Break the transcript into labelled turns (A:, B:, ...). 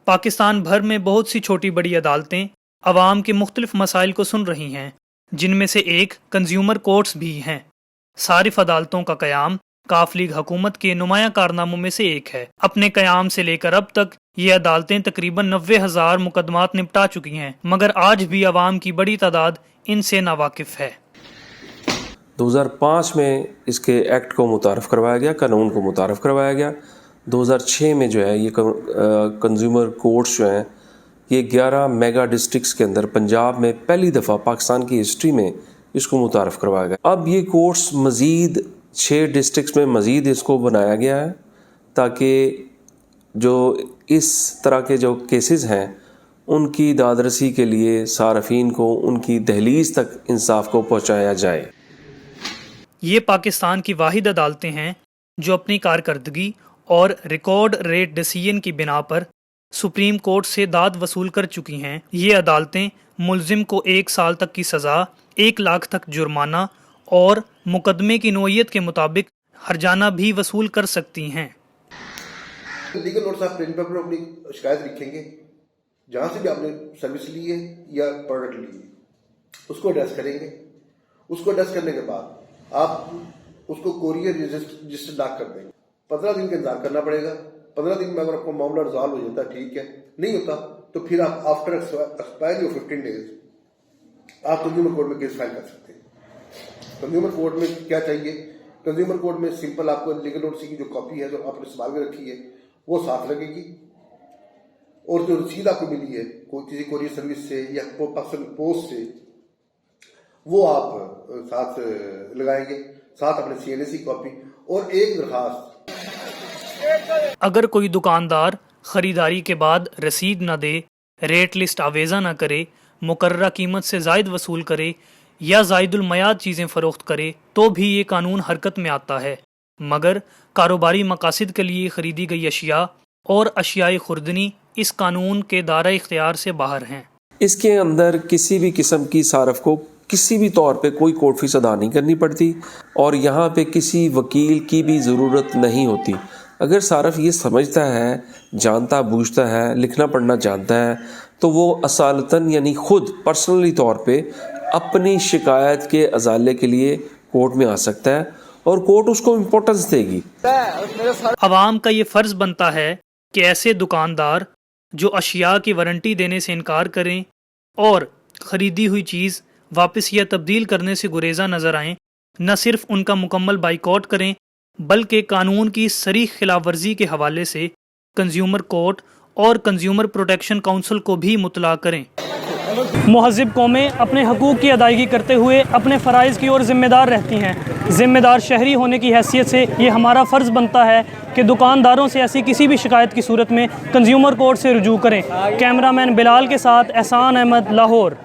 A: पाकिस्तान भर में बहुत सी छोटी बड़ी अदालतें अवाम के मुख्तलिफ मसाइल को सुन रही हैं, जिनमें से एक कंज्यूमर कोर्ट्स भी हैं। सारिफ अदालतों का क़याम काफ लीग हुकूमत के नुमायां कारनामों में से एक है। अपने क़याम से लेकर अब तक ये अदालतें तकरीबन 90,000 मुकदमात निपटा चुकी हैं, मगर आज भी अवाम की बड़ी तादाद इनसे नावाकिफ है।
B: 2005 में इसके एक्ट को मुतारफ़ करवाया गया, कानून को मुतारफ़ करवाया गया। 2006 में जो है ये कंज्यूमर कोर्ट्स जो हैं ये 11 मेगा डिस्ट्रिक्ट्स के अंदर पंजाब में पहली दफ़ा पाकिस्तान की हिस्ट्री में इसको मुतारफ़ करवाया गया। अब ये कोर्ट्स मज़ीद 6 डिस्ट्रिक्ट्स में मज़ीद इसको बनाया गया है ताकि जो इस तरह के जो केसेस हैं उनकी दादरसी के लिए सारफीन को उनकी दहलीज तक इंसाफ को पहुँचाया जाए।
A: ये पाकिस्तान की वाहिद अदालतें हैं जो अपनी कारकर्दगी और रिकॉर्ड रेट डिसीजन की बिना पर सुप्रीम कोर्ट से दाद वसूल कर चुकी हैं। ये अदालतें मुलजिम को 1 साल तक की सज़ा, 1 लाख तक जुर्माना और मुकदमे की नोयत के मुताबिक हर्जाना भी वसूल कर सकती हैं।
C: लीगल नोटिस आप प्रिंट पेपर अपनी शिकायत लिखेंगे, जहाँ से भी आपने सर्विस ली है या प्रोडक्ट ली है उसको एड्रेस करेंगे। उसको एड्रेस करने के बाद आप उसको कोरियर रजिस्टर डाक कर देंगे। 15 दिन का इंतजार करना पड़ेगा। 15 दिन में अगर आपको मामला रिजॉल्व हो जाता है ठीक है, नहीं होता तो फिर आप आफ्टर एक्सपायरी ऑफ 15 डेज आप कंज्यूमर कोर्ट में केस फाइल कर सकते हैं। कंज्यूमर कोर्ट में क्या चाहिए? कंज्यूमर कोर्ट में सिंपल आपको लीगल नोटिस की जो कॉपी है जो आपने संभाल के रखी है वो साथ लगेगी, और जो रसीद आपको मिली है कोई किसी कोरियर सर्विस से या पाकिस्तान पोस्ट से वो आप साथ लगाएंगे, साथ अपने CNAC कॉपी और एक दरखास्त।
A: अगर कोई दुकानदार खरीदारी के बाद रसीद न दे, रेट लिस्ट आवेज़ा न करे, मुकर्ररा कीमत से ज़ायद वसूल करे या ज़ायदुल मयाद चीज़ें फ़रोख्त करे तो भी ये कानून हरकत में आता है, मगर कारोबारी मकासद के लिए ख़रीदी गई अशिया और अशियाए खुर्दनी इस कानून के दायरा इख्तियार से बाहर हैं।
B: इसके अंदर किसी भी किस्म की सारफ को किसी भी तौर पे कोई कोर्ट फीस अदा नहीं करनी पड़ती और यहाँ पे किसी वकील की भी ज़रूरत नहीं होती। अगर सारफ ये समझता है, जानता बूझता है, लिखना पढ़ना जानता है तो वो असालतन यानी ख़ुद पर्सनली तौर पे अपनी शिकायत के अजाले के लिए कोर्ट में आ सकता है और कोर्ट उसको इम्पोर्टेंस देगी।
A: अवाम का ये फ़र्ज़ बनता है कि ऐसे दुकानदार जो अशिया की वारंटी देने से इनकार करें और ख़रीदी हुई चीज़ वापस या तब्दील करने से गुरेज़ा नज़र आएँ, न सिर्फ उनका मुकम्मल बाइकआउट करें बल्कि कानून की सरीह खिलाफ वर्जी के हवाले से कंज्यूमर कोर्ट और कंज्यूमर प्रोटेक्शन काउंसिल को भी मुतला करें। मुहज़्ज़िब कौमें अपने हकूक़ की अदायगी करते हुए अपने फ़राइज़ की ओर ज़िम्मेदार रहती हैं। ज़िम्मेदार शहरी होने की हैसियत से ये हमारा फ़र्ज़ बनता है कि दुकानदारों से ऐसी किसी भी शिकायत की सूरत में कंज्यूमर कोर्ट से रुजू करें। कैमरामैन बिलाल के साथ एहसान अहमद, लाहौर।